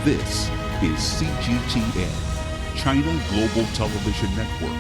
This is CGTN, China Global Television Network.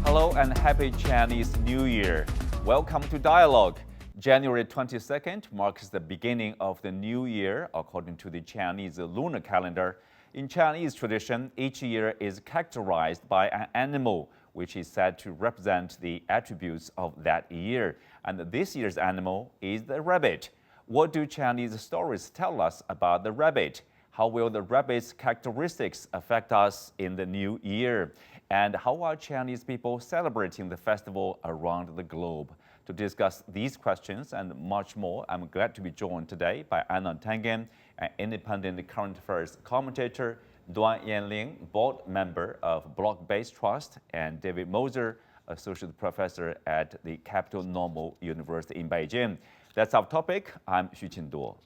Hello and happy Chinese New Year. Welcome to Dialogue. January 22nd marks the beginning of the new year according to the Chinese lunar calendar. In Chinese tradition, each year is characterized by an animal which is said to represent the attributes of that year. And this year's animal is the rabbit. What do Chinese stories tell us about the rabbit? How will the rabbit's characteristics affect us in the new year? And how are Chinese people celebrating the festival around the globe? To discuss these questions and much more, I'm glad to be joined today by Einar Tangen, an independent current affairs commentator, Duan Yanling, board member of BlockBase Trust, and David Moser, associate professor at the Capital Normal University in Beijing. That's our topic. I'm Xu Qinduo.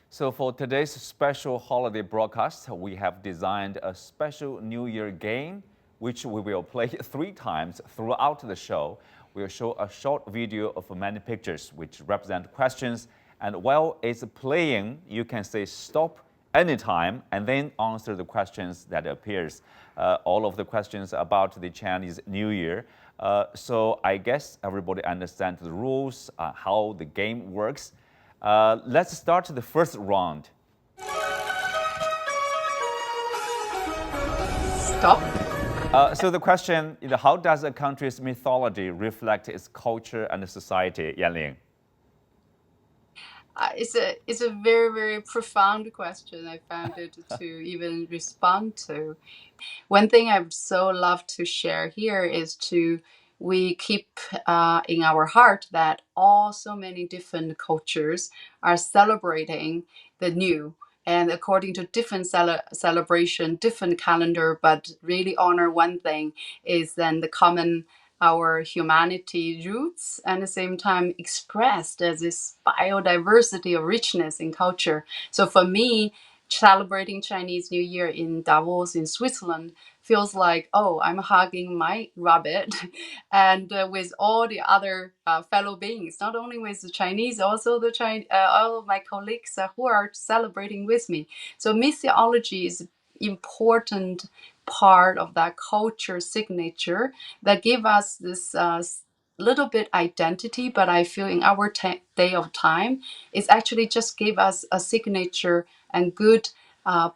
So for today's special holiday broadcast, we have designed a special New Year game, which we will play 3 times throughout the show. We'll show a short video of many pictures which represent questions. And while it's playing, you can say stop anytime and then answer the questions that appears. All of the questions about the Chinese New Year. So I guess everybody understands the rules, how the game works. Let's start the first round. Stop. So the question, how does a country's mythology reflect its culture and society, Yanling? It's a very, very profound question. I found it to even respond to. One thing I'd so love to share here is we keep in our heart that so many different cultures are celebrating the new, and according to different celebration, different calendar, but really honor one thing is then the common our humanity roots, and at the same time expressed as this biodiversity of richness in culture. So for me, celebrating Chinese New Year in Davos in Switzerland feels like, I'm hugging my rabbit and with all the other fellow beings, not only with the Chinese, also all of my colleagues who are celebrating with me. So mythology is important part of that culture signature that give us this little bit identity, but I feel in our day of time, it's actually just give us a signature and good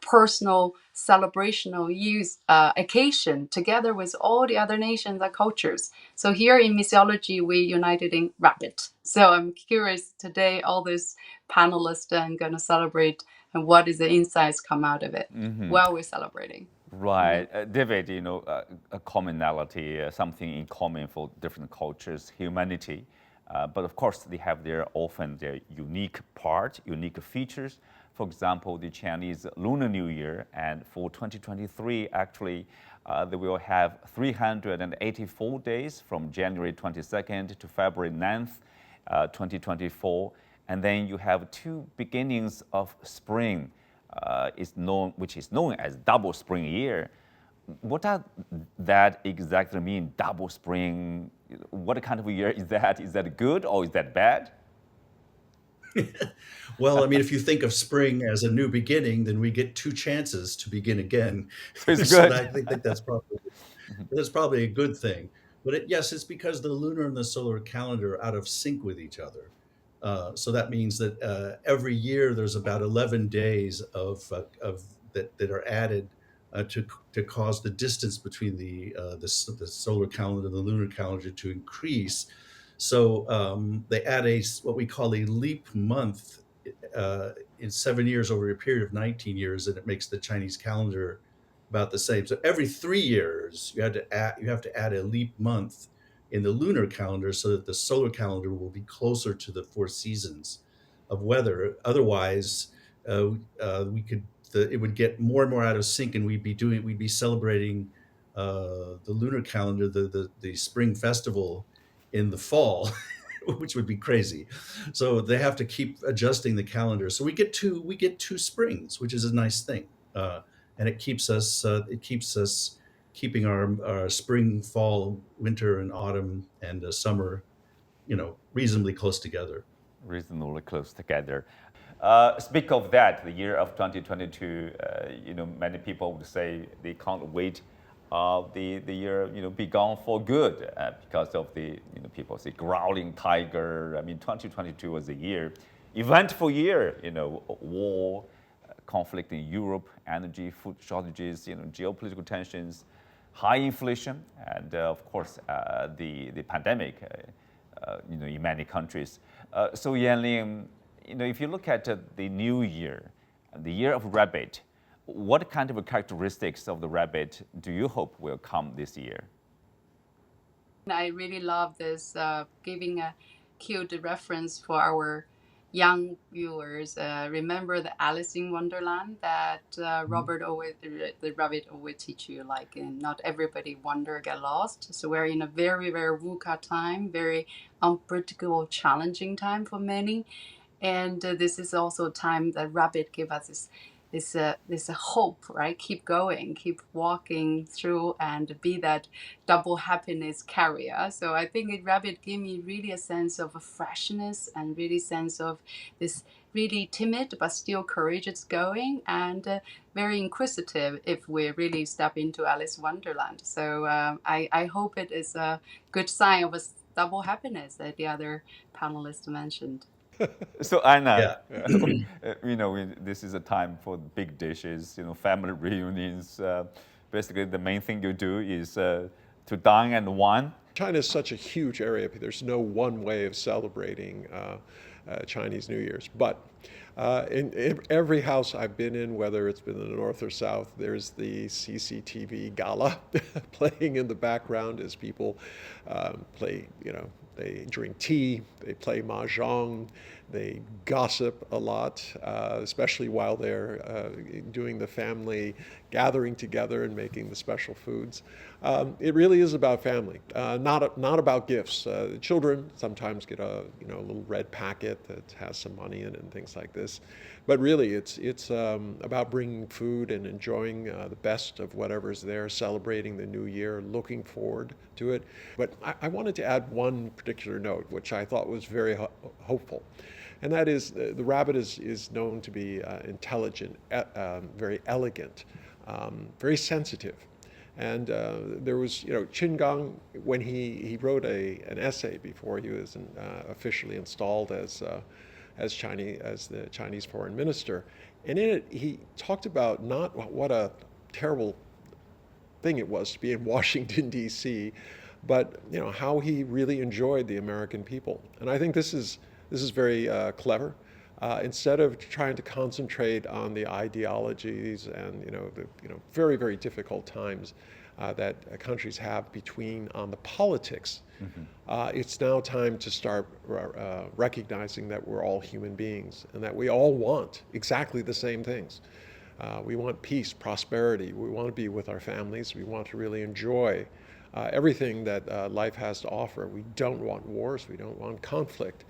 personal celebrational use occasion together with all the other nations and cultures. So here in mythology, we united in rabbit. So I'm curious today, all these panelists are going to celebrate and what is the insights come out of it while we're celebrating. Right. David, a commonality, something in common for different cultures, humanity. But of course, they have often their unique part, unique features. For example, the Chinese Lunar New Year, and for 2023, actually, they will have 384 days from January 22nd to February 9th, 2024. And then you have 2 beginnings of spring, which is known as double spring year. What does that exactly mean, double spring? What kind of a year is that? Is that good or is that bad? Well, I mean, if you think of spring as a new beginning, then we get 2 chances to begin again. So it's So good. I think that's probably a good thing. But yes, it's because the lunar and the solar calendar are out of sync with each other. So that means that every year there's about 11 days of that are added to cause the distance between the solar calendar and the lunar calendar to increase. So they add what we call a leap month in 7 years over a period of 19 years, and it makes the Chinese calendar about the same. So every 3 years you have to add a leap month in the lunar calendar so that the solar calendar will be closer to the 4 seasons of weather. Otherwise, it would get more and more out of sync, and we'd be celebrating the lunar calendar, the spring festival in the fall which would be crazy. So they have to keep adjusting the calendar. So we get two springs, which is a nice thing, and it keeps us keeping our spring, fall, winter, and autumn and summer, reasonably close together. Reasonably close together. Speak of that, the year of 2022. Many people would say they can't wait the year be gone for good because of the people say growling tiger. I mean, 2022 was a eventful year. War, conflict in Europe, energy, food shortages, geopolitical tensions, high inflation, and of course the pandemic. In many countries. So Yanling, if you look at the new year, the year of rabbit, what kind of characteristics of the rabbit do you hope will come this year? I really love this, giving a cute reference for our young viewers. Remember the Alice in Wonderland that the rabbit always teach you, like, not everybody wander, get lost. So we're in a very, very VUCA time, very unpredictable, challenging time for many. And this is also a time that rabbit give us this hope, right? Keep going, keep walking through, and be that double happiness carrier. So I think rabbit gave me really a sense of a freshness and really sense of this really timid but still courageous going, and very inquisitive if we really step into Alice Wonderland. So I hope it is a good sign of a double happiness that the other panelists mentioned. So Einar, Yeah. this is a time for big dishes, family reunions. Basically, the main thing you do is to dine and wine. China is such a huge area. There's no one way of celebrating Chinese New Year's. But in every house I've been in, whether it's been in the north or south, there's the CCTV gala playing in the background as people play, they drink tea, they play mahjong, they gossip a lot, especially while they're doing the family gathering together and making the special foods. It really is about family, not about gifts. Children sometimes get a little red packet that has some money in it and things like this, but really it's about bringing food and enjoying the best of whatever's there, celebrating the new year, looking forward to it. But I wanted to add one particular note, which I thought was very hopeful. And that is, the rabbit is known to be intelligent, very elegant, very sensitive. And there was, Qin Gang, when he wrote an essay before he was officially installed as the Chinese foreign minister, and in it he talked about not what a terrible thing it was to be in Washington D.C., but how he really enjoyed the American people. And I think this is very clever. Instead of trying to concentrate on the ideologies and the very, very difficult times that countries have on the politics, it's now time to start recognizing that we're all human beings and that we all want exactly the same things. We want peace, prosperity. We want to be with our families. We want to really enjoy everything that life has to offer. We don't want wars. We don't want conflict.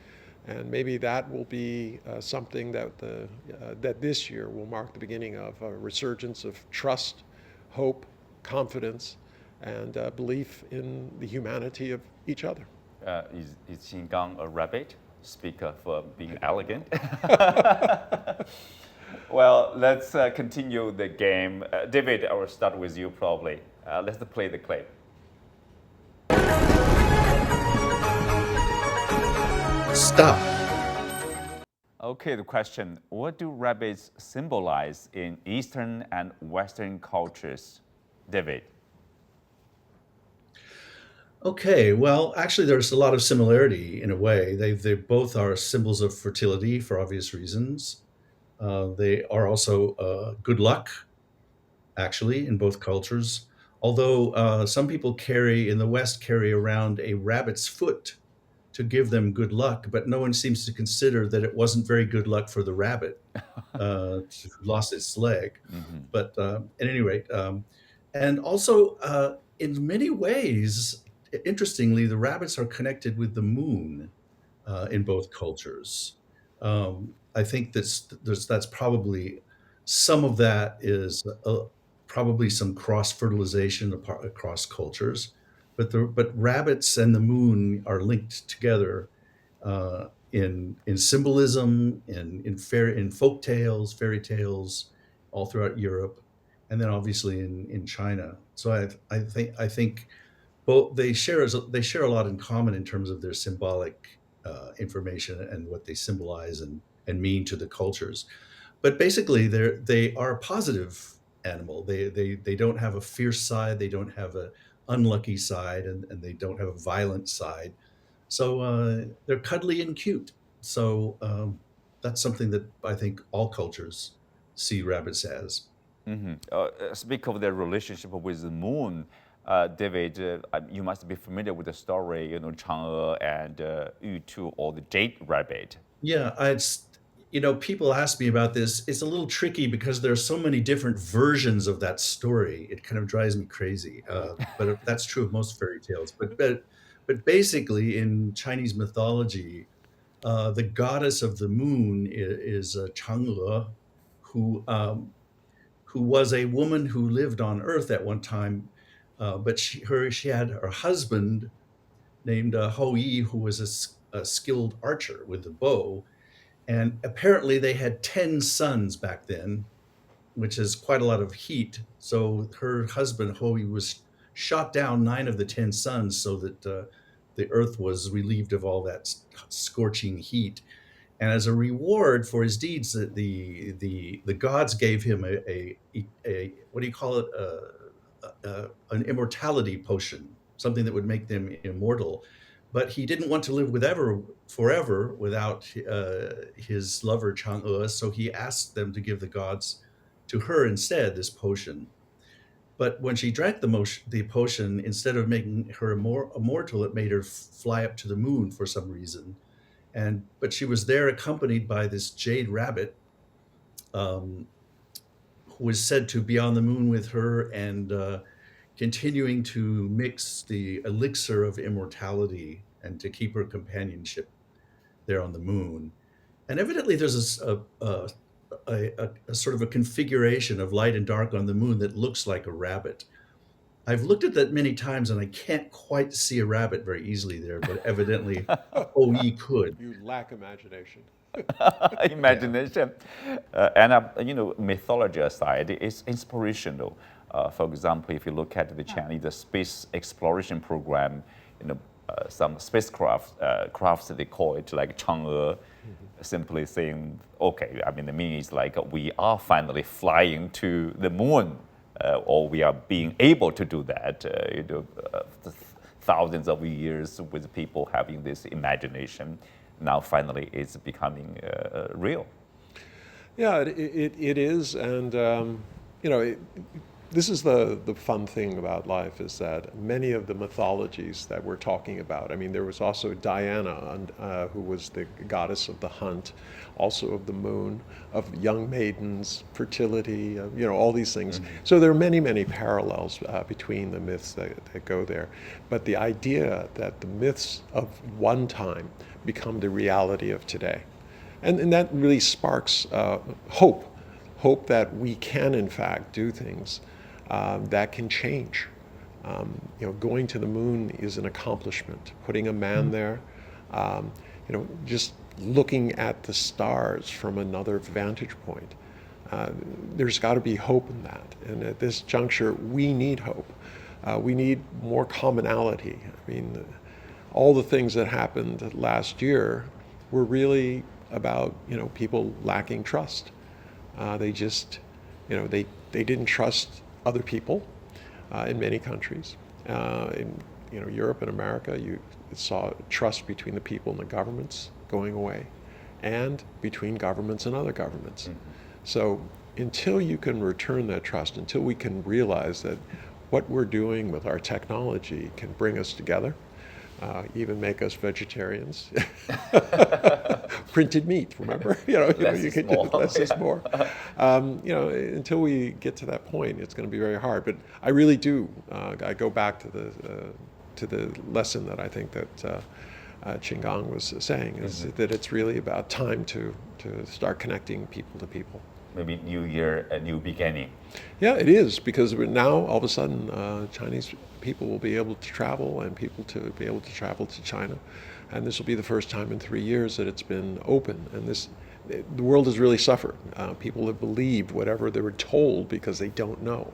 And maybe that will be something that this year will mark the beginning of a resurgence of trust, hope, confidence, and belief in the humanity of each other. Is Qin Gang a rabbit? Speak of being elegant. Well, let's continue the game. David, I will start with you probably. Let's play the clip. Stop. Okay, the question, what do rabbits symbolize in Eastern and Western cultures? David. Okay, well, actually, there's a lot of similarity in a way. They both are symbols of fertility for obvious reasons. They are also good luck, actually, in both cultures. Although some people in the West carry around a rabbit's foot to give them good luck, but no one seems to consider that it wasn't very good luck for the rabbit who lost its leg. Mm-hmm. But at any rate, and also in many ways, interestingly, the rabbits are connected with the moon. in both cultures. I think that's probably some of that is probably some cross fertilization across cultures, but rabbits and the moon are linked together in symbolism, in folk tales, fairy tales, all throughout Europe, and then obviously in China. So I think both they share a lot in common in terms of their symbolic information and what they symbolize and mean to the cultures. But basically, they are a positive animal. They don't have a fierce side. They don't have a unlucky side, and they don't have a violent side. So they're cuddly and cute. So that's something that I think all cultures see rabbits as. Speak of their relationship with the moon. David, you must be familiar with the story, Chang'e and Yu Tu, or the jade rabbit. Yeah, people ask me about this. It's a little tricky because there are so many different versions of that story. It kind of drives me crazy. But that's true of most fairy tales. But basically, in Chinese mythology, the goddess of the moon is Chang'e, who who was a woman who lived on Earth at one time, but she had her husband named Hou Yi, who was a skilled archer with the bow, and apparently they had 10 sons back then, which is quite a lot of heat. So her husband Hou Yi was shot down 9 of the 10 sons, so that the Earth was relieved of all that scorching heat. And as a reward for his deeds, the gods gave him a what do you call it? An immortality potion, something that would make them immortal. But he didn't want to live forever without his lover Chang'e, so he asked them to give the gods to her instead this potion. But when she drank the potion, instead of making her immortal, it made her fly up to the moon for some reason. But she was there accompanied by this jade rabbit, who was said to be on the moon with her and continuing to mix the elixir of immortality and to keep her companionship there on the moon. And evidently, there's a sort of a configuration of light and dark on the moon that looks like a rabbit. I've looked at that many times and I can't quite see a rabbit very easily there, but evidently OE could. You lack imagination. Imagination. And mythology aside, it's inspirational. For example, if you look at the Chinese space exploration program, some crafts they call it like Chang'e, simply saying, okay, the meaning is like we are finally flying to the moon, or we are being able to do that. Thousands of years with people having this imagination, now finally it's becoming real. Yeah, it is, and this is the fun thing about life, is that many of the mythologies that we're talking about, there was also Diana, who was the goddess of the hunt, also of the moon, of young maidens, fertility, all these things. Mm-hmm. So there are many, many parallels between the myths that go there. But the idea that the myths of one time become the reality of today. And that really sparks hope that we can, in fact, do things that can change. Going to the moon is an accomplishment. Putting a man there, just looking at the stars from another vantage point. There's got to be hope in that. And at this juncture, we need hope. We need more commonality. All the things that happened last year were really about people lacking trust. They just they didn't trust other people in many countries. In Europe and America, you saw trust between the people and the governments going away, and between governments and other governments. Mm-hmm. So until you can return that trust, until we can realize that what we're doing with our technology can bring us together, even make us vegetarians. Printed meat, remember? You can do less is more. Until we get to that point, it's going to be very hard. But I really do. I go back to the lesson that I think that Qinggang was saying, is that it's really about time to start connecting people to people. Maybe new year, a new beginning. Yeah, it is, because now all of a sudden Chinese people will be able to travel, and people to be able to travel to China, and this will be the first time in 3 years that it's been open. And the world has really suffered. People have believed whatever they were told because they don't know.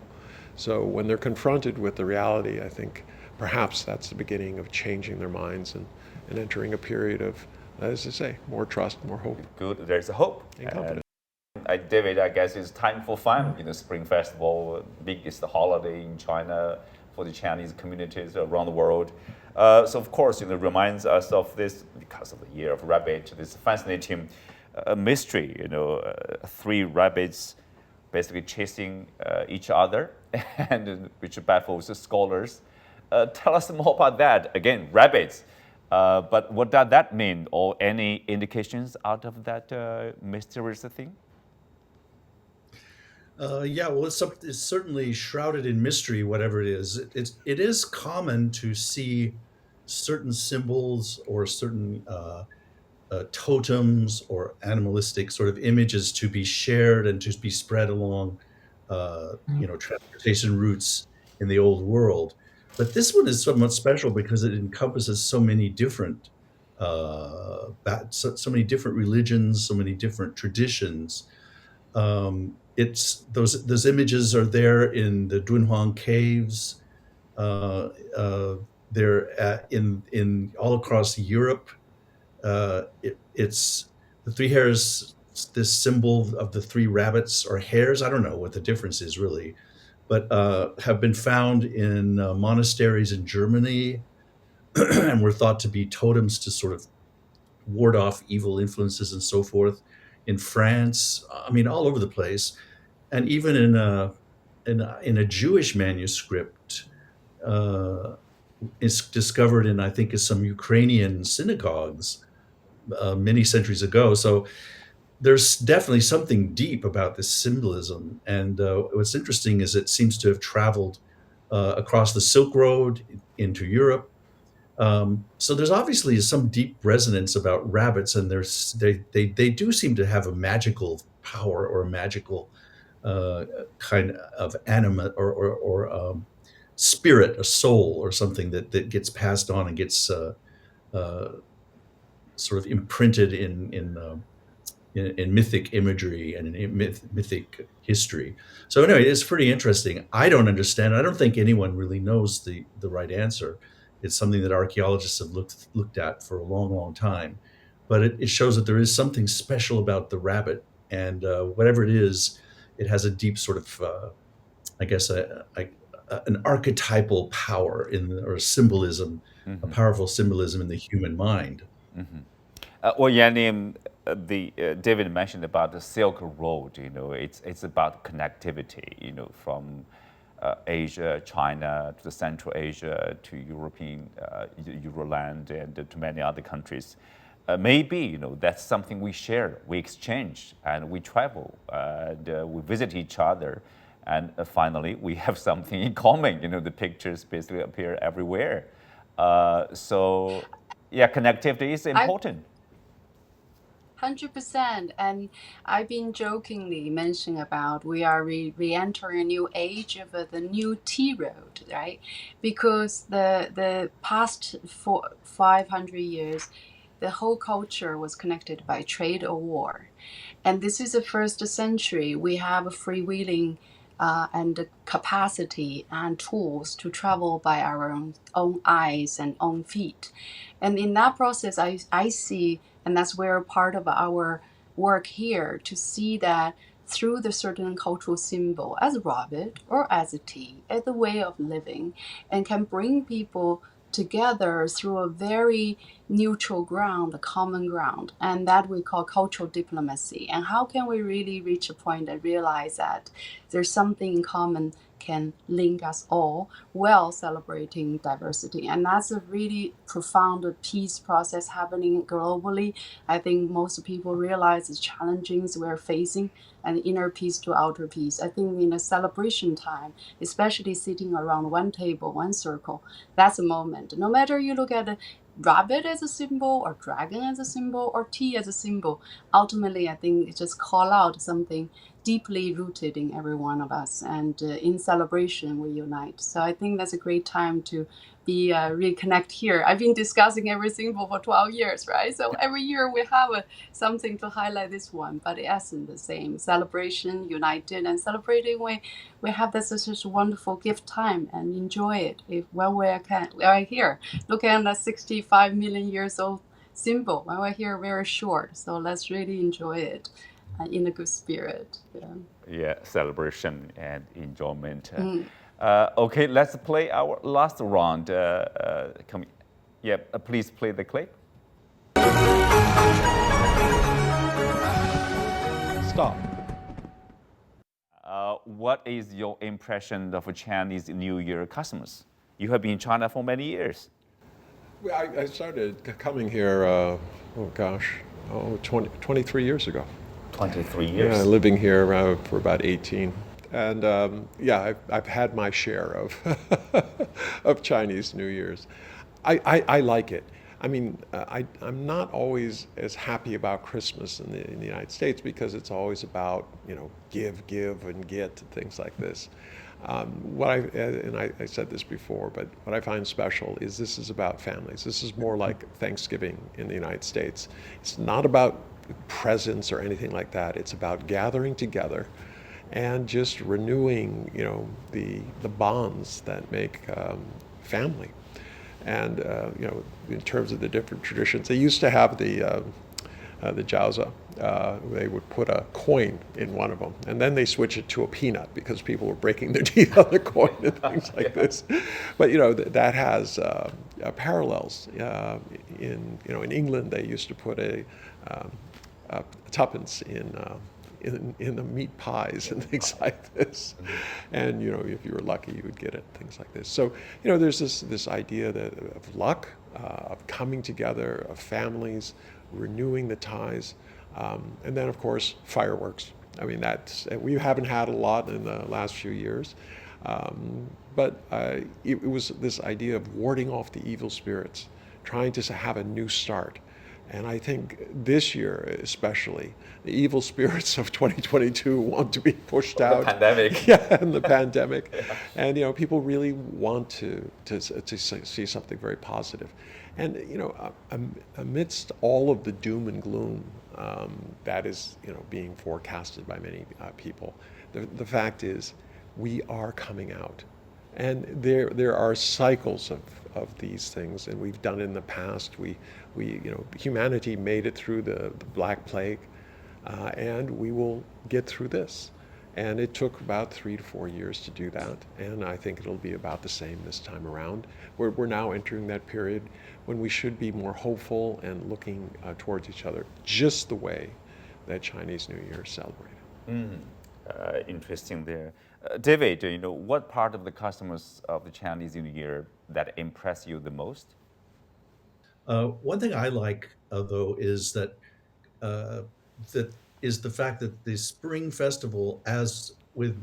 So when they're confronted with the reality, I think perhaps that's the beginning of changing their minds and entering a period of, as I say, more trust, more hope. Good, there's a hope. And confidence. David, I guess it's time for fun. Spring Festival, biggest holiday in China for the Chinese communities around the world. So of course, reminds us of this because of the year of rabbit. This fascinating mystery. 3 rabbits basically chasing each other, and which baffles the scholars. Tell us more about that. Again, rabbits. But what does that mean, or any indications out of that mysterious thing? Yeah, well, it's certainly shrouded in mystery, whatever it is. It is common to see certain symbols or certain totems or animalistic sort of images to be shared and to be spread along, transportation routes in the old world. But this one is somewhat special because it encompasses so many different, so many different religions, so many different traditions. It's those images are there in the Dunhuang caves. They're in all across Europe. It's the 3 hares, this symbol of the 3 rabbits or hares. I don't know what the difference is really, but have been found in monasteries in Germany and were thought to be totems to sort of ward off evil influences and so forth. In France, I mean, all over the place, and even in a Jewish manuscript, is discovered in, I think, some Ukrainian synagogues many centuries ago. So there's definitely something deep about this symbolism. And what's interesting is it seems to have traveled across the Silk Road into Europe. So there's obviously some deep resonance about rabbits, and they do seem to have a magical power or a magical kind of animate or spirit, a soul, or something that gets passed on and gets sort of imprinted in mythic imagery and in mythic history. So anyway, it's pretty interesting. I don't understand. I don't think anyone really knows the right answer. It's something that archaeologists have looked at for a long, long time. But it shows that there is something special about the rabbit, and whatever it is, it has a deep sort of, I guess, an archetypal power or symbolism, a powerful symbolism in the human mind. Well, Yanling, David mentioned about the Silk Road. It's about connectivity. From Asia, China, to Central Asia, to European Euroland, and to many other countries. Maybe that's something we share, we exchange, and we travel, and we visit each other, and finally we have something in common. The pictures basically appear everywhere. So, yeah, connectivity is important. 100%. And I've been jokingly mentioning about we are re-entering a new age of the new tea road, right? Because the past 500 years, the whole culture was connected by trade or war. And this is the first century. We have a freewheeling and capacity and tools to travel by our own eyes and own feet. And in that process, I see, and that's where part of our work here, to see that through the certain cultural symbol as a rabbit or as a tea, as a way of living, and can bring people together through a very neutral ground, a common ground, and that we call cultural diplomacy. And how can we really reach a point and realize that there's something in common can link us all while celebrating diversity? And that's a really profound peace process happening globally. I think most people realize the challenges we're facing, and inner peace to outer peace. I think in a celebration time, especially sitting around one table, one circle, that's a moment. No matter you look at rabbit as a symbol or dragon as a symbol or tea as a symbol. Ultimately, I think it just call out something deeply rooted in every one of us, and in celebration we unite. So I think that's a great time to be reconnect here. I've been discussing every symbol for 12 years, right? So every year we have something to highlight this one, but the essence the same: celebration, united, and celebrating. We have this such a wonderful gift time and enjoy it if while we are here. Look at that 65 million years old symbol. While we're here, very short. So let's really enjoy it in a good spirit. Yeah, celebration and enjoyment. Okay, let's play our last round. Please play the clip. Stop. What is your impression of Chinese New Year customers? You have been in China for many years. I started coming here, 23 years ago. 23 years. Yeah, living here for about 18. And I've had my share of of Chinese New Year's. I like it. I mean, I'm not always as happy about Christmas in the United States because it's always about, give and get and things like this. I said this before, but what I find special is this is about families. This is more like Thanksgiving in the United States. It's not about presents or anything like that. It's about gathering together and just renewing, the bonds that make family. And in terms of the different traditions, they used to have the jiaozi. They would put a coin in one of them, and then they switch it to a peanut because people were breaking their teeth on the coin and things like this. But that has parallels. In England, they used to put a tuppence in the meat pies and things like this. And if you were lucky, you would get it, things like this. So there's this idea of luck, of coming together, of families, renewing the ties, and then of course fireworks. I mean, we haven't had a lot in the last few years, but it was this idea of warding off the evil spirits, trying to have a new start. And I think this year especially, the evil spirits of 2022 want to be pushed out. The pandemic. Yeah, and the pandemic. Yeah. And people really want to see something very positive. And amidst all of the doom and gloom that is being forecasted by many people, the fact is we are coming out. And there are cycles of these things, and we've done it in the past. Humanity made it through the Black Plague, and we will get through this. And it took about 3 to 4 years to do that, and I think it'll be about the same this time around. We're now entering that period when we should be more hopeful and looking towards each other, just the way that Chinese New Year is celebrated. Interesting there. David, what part of the customers of the Chinese New Year that impress you the most? One thing I like, though, is that the fact that the Spring Festival, as with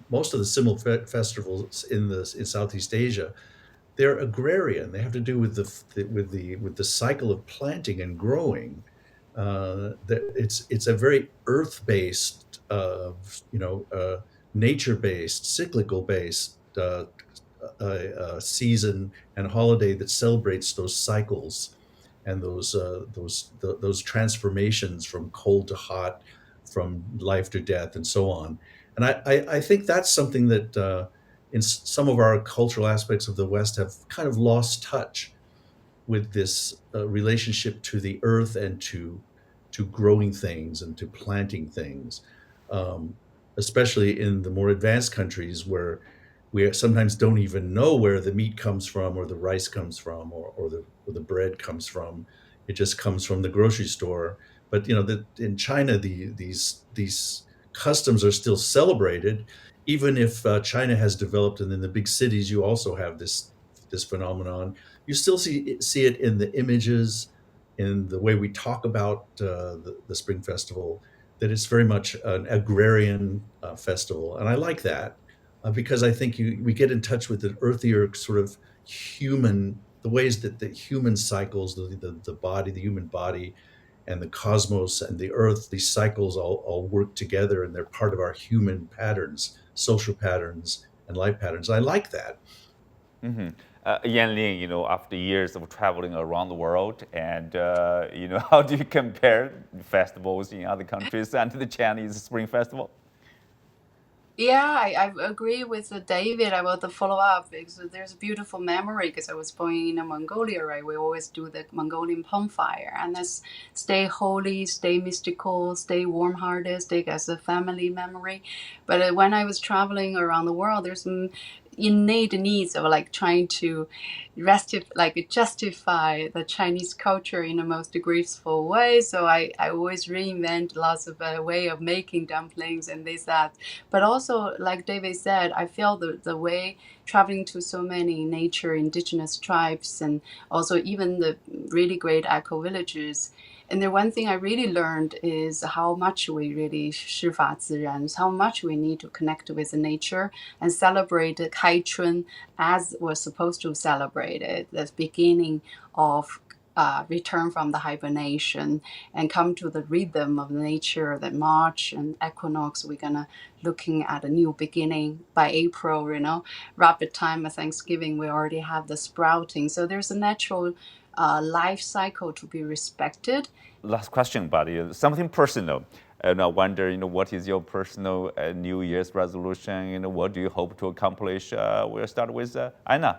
most of the similar festivals in Southeast Asia, they're agrarian. They have to do with the cycle of planting and growing. It's a very earth-based, nature-based, cyclical-based season and holiday that celebrates those cycles and those transformations from cold to hot, from life to death, and so on. And I think that's something that in some of our cultural aspects of the West have kind of lost touch with this relationship to the earth and to growing things and to planting things, especially in the more advanced countries where we sometimes don't even know where the meat comes from or the rice comes from or the bread comes from. It just comes from the grocery store. But in China, these customs are still celebrated, even if China has developed, and in the big cities you also have this phenomenon. You still see it in the images, in the way we talk about the Spring Festival, that it's very much an agrarian festival, and I like that because I think we get in touch with an earthier sort of human the ways that the human cycles, the body, the human body, and the cosmos and the earth, these cycles all work together, and they're part of our human patterns, social patterns, and life patterns. I like that. Yanling, after years of traveling around the world, and how do you compare festivals in other countries and the Chinese Spring Festival? Yeah, I agree with David about the follow-up, because there's a beautiful memory, because I was born in Mongolia, right? We always do the Mongolian bonfire, and that's stay holy, stay mystical, stay warm-hearted, stay as a family memory. But when I was traveling around the world, there's some innate needs of like trying to justify the Chinese culture in the most graceful way. So I always reinvent lots of way of making dumplings and this, that. But also, like David said, I feel the way traveling to so many nature indigenous tribes, and also even the really great eco villages. And the one thing I really learned is how much we really 师法自然, how much we need to connect with nature and celebrate Kai Chun as we're supposed to celebrate it, the beginning of return from the hibernation and come to the rhythm of nature, the March and equinox. We're gonna looking at a new beginning by April, rapid time of Thanksgiving, we already have the sprouting. So there's a natural life cycle to be respected. Last question, buddy. Something personal. And I wonder, what is your personal New Year's resolution? What do you hope to accomplish? We'll start with Einar.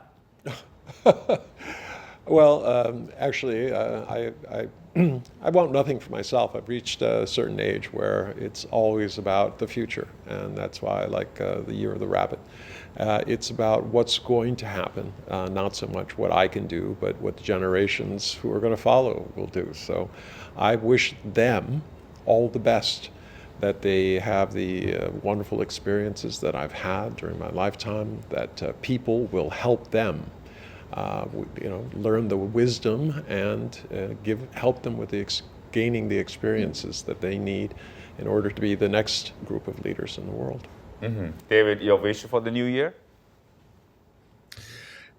Well, actually, I want nothing for myself. I've reached a certain age where it's always about the future, and that's why I like the Year of the Rabbit. It's about what's going to happen, not so much what I can do, but what the generations who are going to follow will do. So I wish them all the best, that they have the wonderful experiences that I've had during my lifetime, that people will help them learn the wisdom and help them with gaining the experiences that they need in order to be the next group of leaders in the world. Mm-hmm. David, your wish for the new year?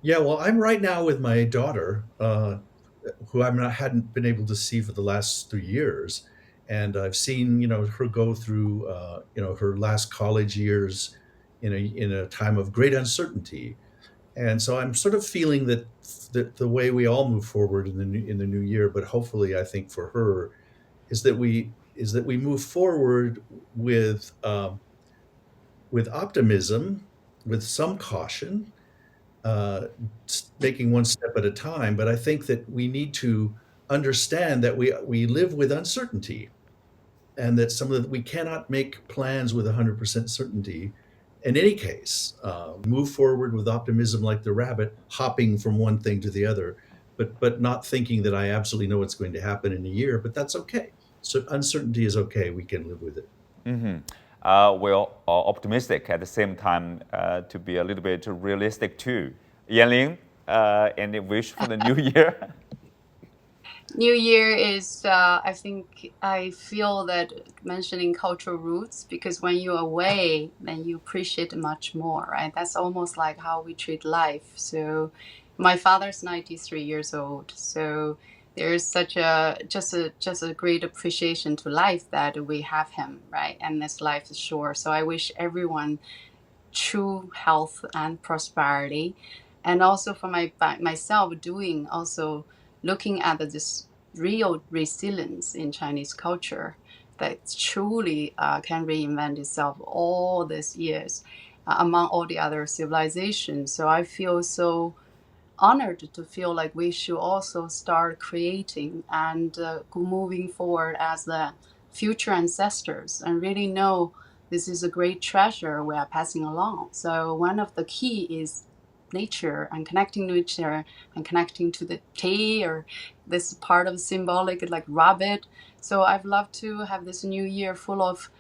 Yeah, well, I'm right now with my daughter, who hadn't been able to see for the last 3 years, and I've seen her go through her last college years in a time of great uncertainty. And so I'm sort of feeling that the way we all move forward in the new year, but hopefully I think for her, is that we move forward with optimism, with some caution, taking one step at a time. But I think that we need to understand that we live with uncertainty, and that we cannot make plans with 100% certainty. In any case, move forward with optimism like the rabbit, hopping from one thing to the other, but not thinking that I absolutely know what's going to happen in a year, but that's okay. So uncertainty is okay. We can live with it. Mm-hmm. Optimistic at the same time, to be a little bit realistic too. Yanling, any wish for the new year? New Year is, I feel that mentioning cultural roots, because when you're away, then you appreciate it much more, right? That's almost like how we treat life. So my father's 93 years old. So there's such just a great appreciation to life that we have him, right? And this life is short. So I wish everyone true health and prosperity. And also for myself looking at this real resilience in Chinese culture that truly can reinvent itself all these years among all the other civilizations. So I feel so honored to feel like we should also start creating and moving forward as the future ancestors, and really know this is a great treasure we are passing along. So one of the key is nature and connecting to nature and connecting to the tea, or this part of symbolic like rabbit. So I've loved to have this new year full of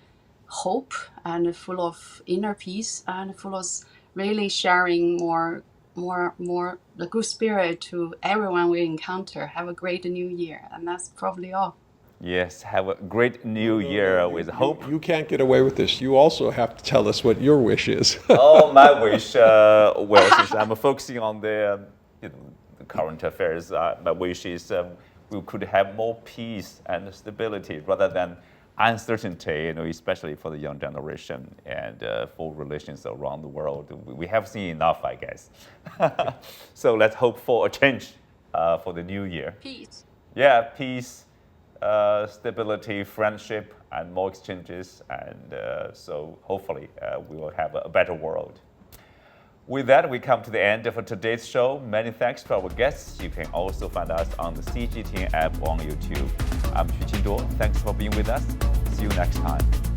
hope and full of inner peace and full of really sharing more the good spirit to everyone we encounter. Have a great new year, and that's probably all. Yes, have a great new year with hope. You can't get away with this. You also have to tell us what your wish is. Oh, my wish. Well, since I'm focusing on the current affairs. My wish is we could have more peace and stability rather than uncertainty, especially for the young generation and for relations around the world. We have seen enough, I guess. So let's hope for a change for the new year. Peace. Yeah, peace, stability, friendship, and more exchanges. And so hopefully we will have a better world. With that, we come to the end of today's show. Many thanks to our guests. You can also find us on the CGTN app on YouTube. I'm Xu Qingduo. Thanks for being with us. See you next time.